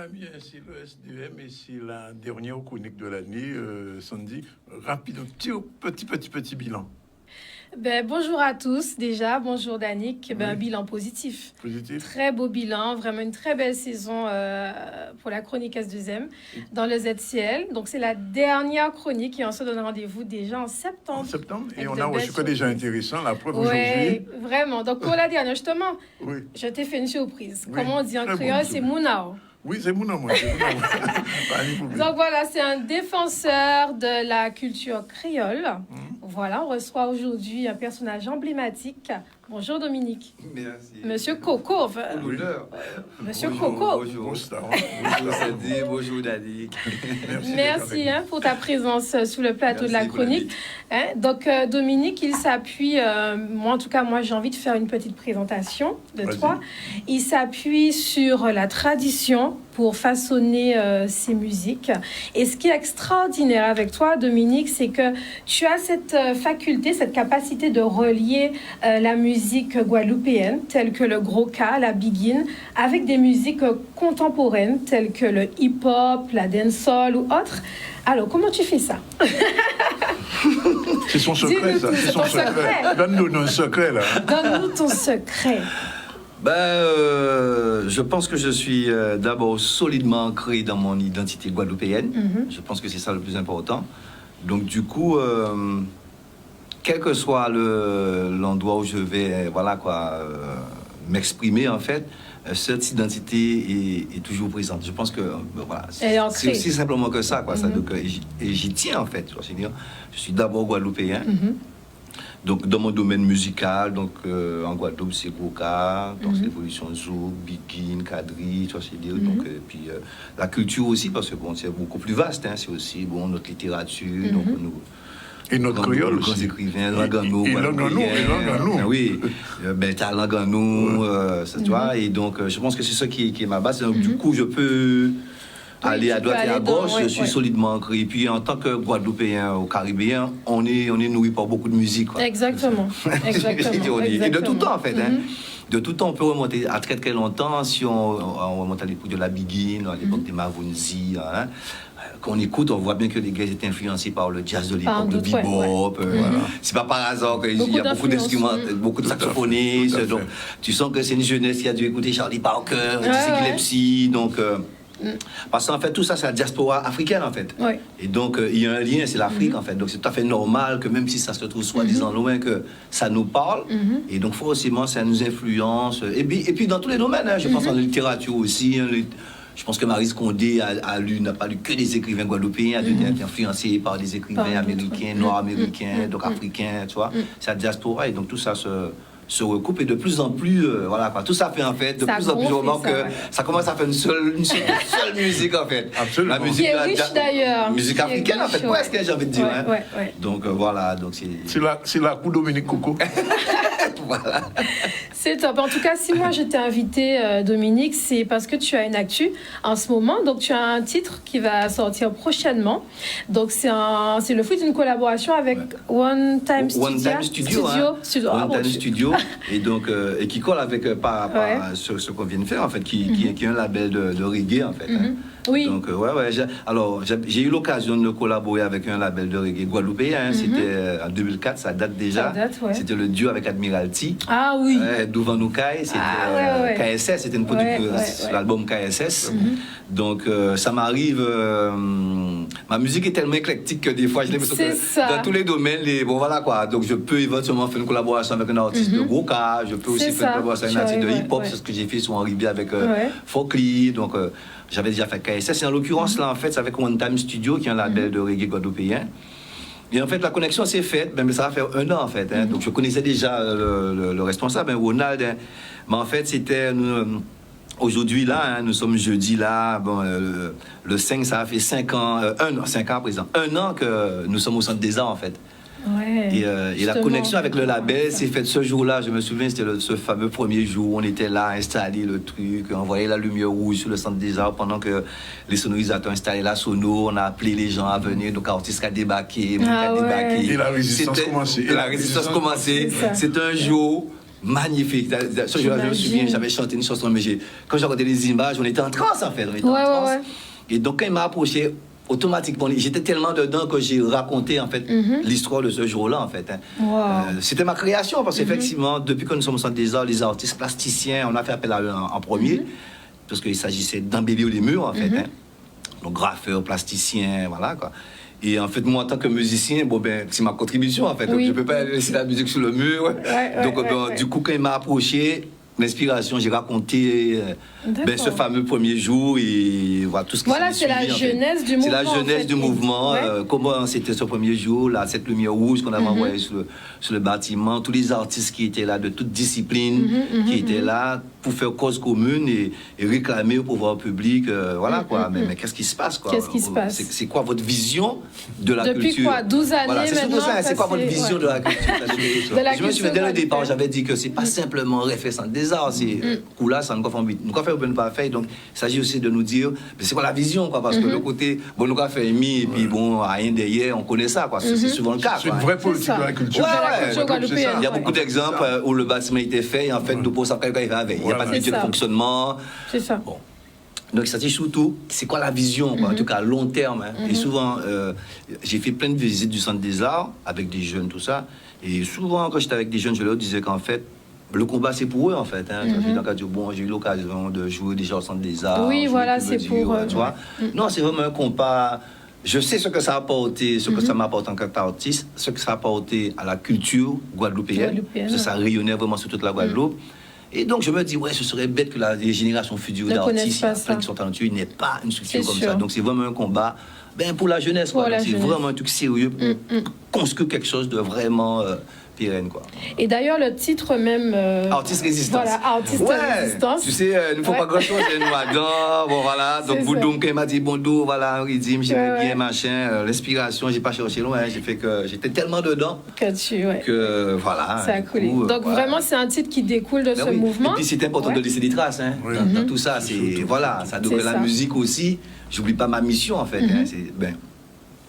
ami, ainsi le SDM et c'est la dernière chronique de l'année. Sandy, rapide, un petit bilan. Bonjour à tous déjà, bonjour Danick. Un bilan positif. Très beau bilan, vraiment une très belle saison pour la chronique S2M dans le ZCL. Donc c'est la dernière chronique et on se donne rendez-vous déjà en septembre. En septembre, et on a reçu que déjà intéressant, la preuve aujourd'hui. Oui, vraiment. Donc pour la dernière, justement, je t'ai fait une surprise. Oui, comment on dit en créole, c'est Mounao. Oui, c'est Mounao, moi. Donc voilà, c'est un défenseur de la culture créole. Voilà, on reçoit aujourd'hui un personnage emblématique. Bonjour Dominique. Merci. Monsieur Coco. Monsieur Coco. Bonjour. Bonjour Sandy, bonjour Danick. Merci pour ta présence sous le plateau de la chronique. Donc Dominique, il s'appuie, moi j'ai envie de faire une petite présentation de toi. Il s'appuie sur la tradition pour façonner ses musiques. Et ce qui est extraordinaire avec toi, Dominique, c'est que tu as cette faculté, cette capacité de relier la musique guadeloupéenne, telle que le gros K, la biguine, avec des musiques contemporaines, telles que le hip-hop, la dancehall ou autres. Alors, comment tu fais ça? C'est son secret, ça. C'est son secret. Donne-nous un secret, là. Donne-nous ton secret. Je pense que je suis d'abord solidement ancré dans mon identité guadeloupéenne. Je pense que c'est ça le plus important. Donc, du coup, quel que soit l'endroit où je vais, m'exprimer, en fait, cette identité est toujours présente. Je pense que c'est aussi simplement que ça, quoi. Ça, donc, et j'y tiens, en fait. Je suis d'abord guadeloupéen. Donc, dans mon domaine musical, donc, en Guadeloupe, c'est Goka, donc c'est l'évolution Zouk, Biguine, Kadri, tu vois, donc, puis la culture aussi, parce que bon, c'est beaucoup plus vaste, hein, c'est aussi bon, notre littérature, donc nous. Et notre créole aussi. Grands écrivains, Langanou. Et Langanou. Oui, t'as Langanou, tu vois, et donc je pense que c'est ça qui est ma base. Donc, du coup, je peux aller à droite et à gauche, je suis solidement ancré. Et puis, en tant que Guadeloupéen ou Caribéen, on est nourri par beaucoup de musique. Quoi. Exactement. Et de tout temps, en fait. De tout temps, on peut remonter à très très longtemps, si on remonte à l'époque de la Biguine, à l'époque des Mavounzi. Quand on écoute, on voit bien que les gars étaient influencés par le jazz de l'époque, le bebop. C'est pas par hasard qu'il y a beaucoup d'instruments, beaucoup de saxophonistes. Donc, tu sens que c'est une jeunesse qui a dû écouter Charlie Parker, Dizzy Gillespie. Donc, parce qu'en fait, tout ça, c'est la diaspora africaine, en fait. Et donc, il y a un lien, c'est l'Afrique, en fait. Donc, c'est tout à fait normal que même si ça se trouve soi-disant loin, que ça nous parle. Et donc, forcément, ça nous influence. Et puis dans tous les domaines, hein, je pense en littérature aussi. Je pense que Maryse Condé n'a pas lu que des écrivains guadeloupéens, a été influencé par des écrivains américains, noirs américains, donc africains, tu vois. C'est la diaspora, et donc tout ça se recoupe, et de plus en plus, tout ça fait en fait, de plus en plus, vraiment que ça commence à faire une seule musique, en fait. Absolument. La musique, qui est riche d'ailleurs. Musique africaine, en fait, presque, j'ai envie de dire. Donc voilà, donc c'est la coup Dominique Coco. Voilà. C'est top. En tout cas, si moi je t'ai invité, Dominique, c'est parce que tu as une actu en ce moment. Donc, tu as un titre qui va sortir prochainement. Donc, c'est le fruit d'une collaboration avec One Time Studio. Studio. Et donc, et qui colle avec ce qu'on vient de faire, en fait, qui est un label de reggae, en fait. Oui. Donc, j'ai eu l'occasion de collaborer avec un label de reggae guadeloupéen. C'était en 2004, ça date déjà. C'était le duo avec Admiralty. Ah oui. Douvanoukai, c'était KSS, c'était une production sur l'album KSS. Donc, ça m'arrive. Ma musique est tellement éclectique que des fois, je l'impression que dans tous les domaines, donc je peux éventuellement faire une collaboration avec un artiste de gros cas, je peux aussi faire une collaboration avec un artiste de hip-hop, c'est ce que j'ai fait sur Henri B avec Folkly. Donc, j'avais déjà fait KSS. Et en l'occurrence, là, en fait, c'est avec One Time Studio, qui est un label de reggae guadeloupéen. Et en fait, la connexion s'est faite, mais ça va faire 1 an, en fait. Donc, je connaissais déjà le responsable, Ronald. Mais en fait, c'était... Aujourd'hui, là, nous sommes jeudi, là. Bon, le 5, ça a fait 5 ans, 5 ans à présent. 1 an que nous sommes au Centre des Arts, en fait. Et la connexion avec le label s'est faite ce jour-là. Je me souviens, c'était ce fameux premier jour où on était là, installé le truc, on voyait la lumière rouge sur le Centre des Arts pendant que les sonorisateurs installaient la sono. On a appelé les gens à venir, donc l'artiste a débarqué, Et la résistance commençait. C'était un jour magnifique. Je me souviens, j'avais chanté une chanson, mais quand j'ai regardé les images, on était en transe en fait. On était en transe. Et donc quand il m'a approché, automatiquement, j'étais tellement dedans que j'ai raconté en fait l'histoire de ce jour-là en fait. C'était ma création parce qu'effectivement, depuis que nous sommes au Centre des Arts, les artistes plasticiens, on a fait appel à eux en premier parce qu'il s'agissait d'embellir les murs en fait. Donc graffeur, plasticien, voilà quoi. Et en fait, moi, en tant que musicien, bon, ben, c'est ma contribution, en fait. Donc, je ne peux pas laisser la musique sur le mur. Du coup, quand il m'a approché, l'inspiration, j'ai raconté ce fameux premier jour et voilà tout ce qui c'est la genèse du mouvement. C'est la genèse du mouvement, comment c'était ce premier jour, là, cette lumière rouge qu'on avait envoyée sur le bâtiment, tous les artistes qui étaient là, de toute discipline, qui étaient là pour faire cause commune et réclamer au pouvoir public, voilà quoi. Mais qu'est-ce qui se passe, quoi? Qu'est-ce qui se passe? C'est quoi votre vision de la culture? Depuis quoi? 12 années voilà, c'est maintenant? C'est quoi votre vision de la culture? Je me souviens dès le départ, j'avais dit que c'est pas simplement refaire Centre des Arts, c'est là, ça nous fait pas fait. Donc, il s'agit aussi de nous dire, c'est quoi la vision, quoi, parce que le côté, bon, nous avons fait et puis bon, rien derrière, on connaît ça, quoi. C'est souvent le cas. C'est une vraie politique de la culture. Il y a beaucoup d'exemples où le bâtiment a été fait et en fait, nous posons ça quelqu'un avec. Il n'y a pas de budget de fonctionnement. C'est ça. Bon. Donc, il s'agit surtout, c'est quoi la vision, quoi, en tout cas à long terme. Et souvent, j'ai fait plein de visites du Centre des Arts avec des jeunes, tout ça. Et souvent, quand j'étais avec des jeunes, je leur disais qu'en fait, le combat, c'est pour eux, en fait. Bon, j'ai eu l'occasion de jouer déjà au Centre des Arts. Oui, voilà, c'est pour eux. Tu vois. Non, c'est vraiment un combat. Je sais ce que ça a apporté, ce que ça m'a apporté en tant qu'artiste, ce que ça a apporté à la culture guadeloupéenne. Ça rayonnait vraiment sur toute la Guadeloupe. Et donc, je me dis, ce serait bête que les générations futures d'artistes, plein qui sont talentueux, n'aient pas une structure comme ça. Donc, c'est vraiment un combat pour la jeunesse. C'est vraiment un truc sérieux. Construire quelque chose de vraiment pérenne, quoi. Et d'ailleurs, le titre même... Artiste Résistance. Voilà, Artiste Résistance. Tu sais, il ne faut pas grand-chose, nous là-dedans. Bon, voilà. Donc, Boudon, il m'a dit, bonjour, voilà, un rythme, j'ai bien, machin. L'inspiration, j'ai pas cherché loin. J'ai fait que j'étais tellement dedans que voilà. Ça a coulé. Donc, vraiment, c'est un titre qui découle de ce mouvement. Et puis, c'est important de laisser des traces, dans tout ça. Voilà, ça donc la musique aussi. J'oublie pas ma mission, en fait.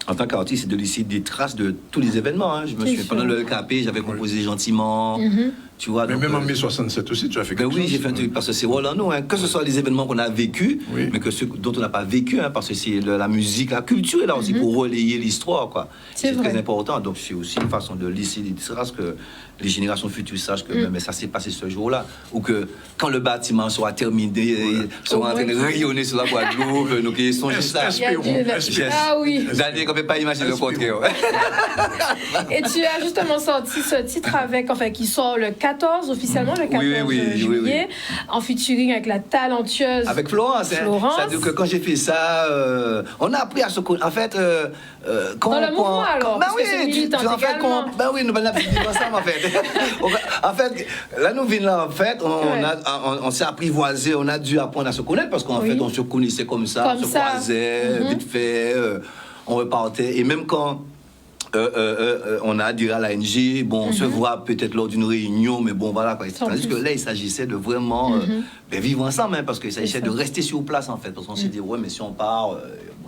En tant qu'artiste, c'est de laisser des traces de tous les événements. Je me suis pendant le LKP, j'avais composé gentiment. Tu vois, mais donc, même en mai 67 aussi, tu as fait quelque chose. Oui, j'ai fait un truc parce que c'est voilà, nous, que ce soit les événements qu'on a vécus, mais que ceux dont on n'a pas vécu, parce que c'est la musique, la culture est là aussi pour relayer l'histoire, quoi. C'est très important. Donc c'est aussi une façon de laisser des traces que les générations futures sachent que mais ça s'est passé ce jour-là, ou que quand le bâtiment sera terminé, sera en train de rayonner sur la Guadeloupe, nous qui sont juste là. Ah oui. D'ailleurs, on ne peut pas imaginer le contraire. Et tu as justement sorti ce titre avec, qui sort le 14 officiellement, le 14 juillet, en featuring avec la talentueuse. Avec Florence. C'est-à-dire que quand j'ai fait ça, on a appris à se connaître. En fait, dans le mouvement alors. Oui, nous avons fait ensemble en fait. En fait, la nouvelle là, en fait, on s'est apprivoisé, on a dû apprendre à se connaître parce qu'en fait, on se connaissait comme ça, on se croisait, vite fait, on repartait. Et même quand on a adhéré à l'ANG, bon, on se voit peut-être lors d'une réunion, mais bon, voilà. Tandis que là, il s'agissait de vraiment vivre ensemble, parce qu'il s'agissait de rester sur place, en fait. Parce qu'on s'est dit, mais si on part,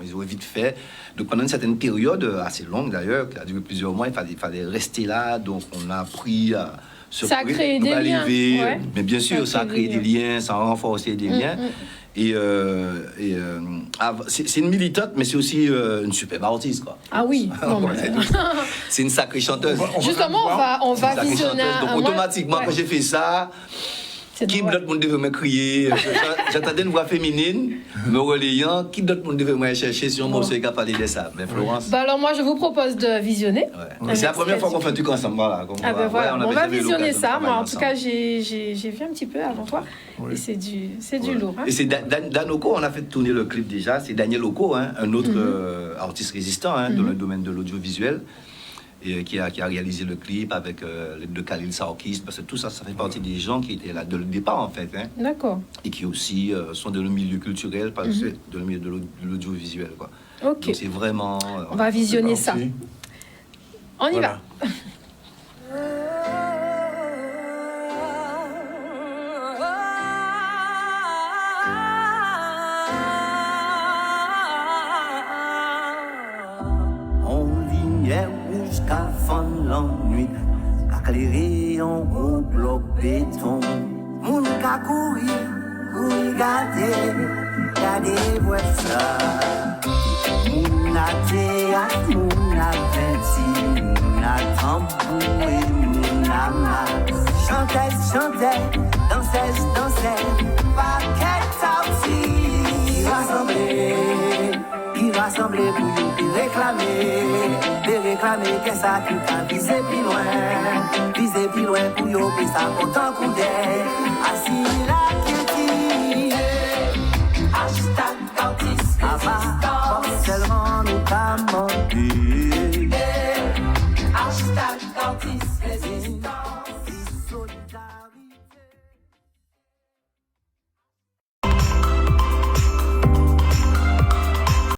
ils auraient vite fait. Donc pendant une certaine période, assez longue d'ailleurs, qui a duré plusieurs mois, il fallait rester là. Donc on a appris à se ça a créé des liens. Mais bien sûr, ça a créé des liens, ça a renforcé des liens. Et c'est une militante, mais c'est aussi une superbe artiste, quoi. Ah oui. C'est une sacrée chanteuse. Justement, on va visionner. Donc automatiquement, quand j'ai fait ça, qui d'autre monde devait me crier? J'attendais une voix féminine me relayant. Qui d'autre monde devait me chercher si on m'a aussi parler de ça? Mais Florence. Alors moi, je vous propose de visionner. C'est la première fois qu'on fait un truc ensemble. Voilà. On va visionner ça. Moi, en tout cas, j'ai vu un petit peu avant toi. Et c'est du lourd. Et c'est Dan Oko, on a fait tourner le clip déjà. C'est Daniel Oko, un autre artiste résistant dans le domaine de l'audiovisuel. Et qui a réalisé le clip avec l'aide de Khalil Sarkis, parce que tout ça, ça fait partie des gens qui étaient là dès le départ, en fait. D'accord. Et qui aussi sont dans le milieu culturel, parce que c'est dans le milieu de l'audiovisuel, quoi. Ok. Donc c'est vraiment... on va visionner ça. On y va. Jusqu'à fin la nuit, à clairer en gros bloc béton. Moun ka courir, garder voir ça. Moun a théâtre, moun a penti, moun a tamboué, moun a masse. Chantez, dansez, paquet aussi. Qui rassemblait pour nous réclamer, qu'est-ce ça qui t'a visé plus loin pour yo, puis ça autant coup d'air. Assis là, qui hashtag artiste, seulement nous t'amons.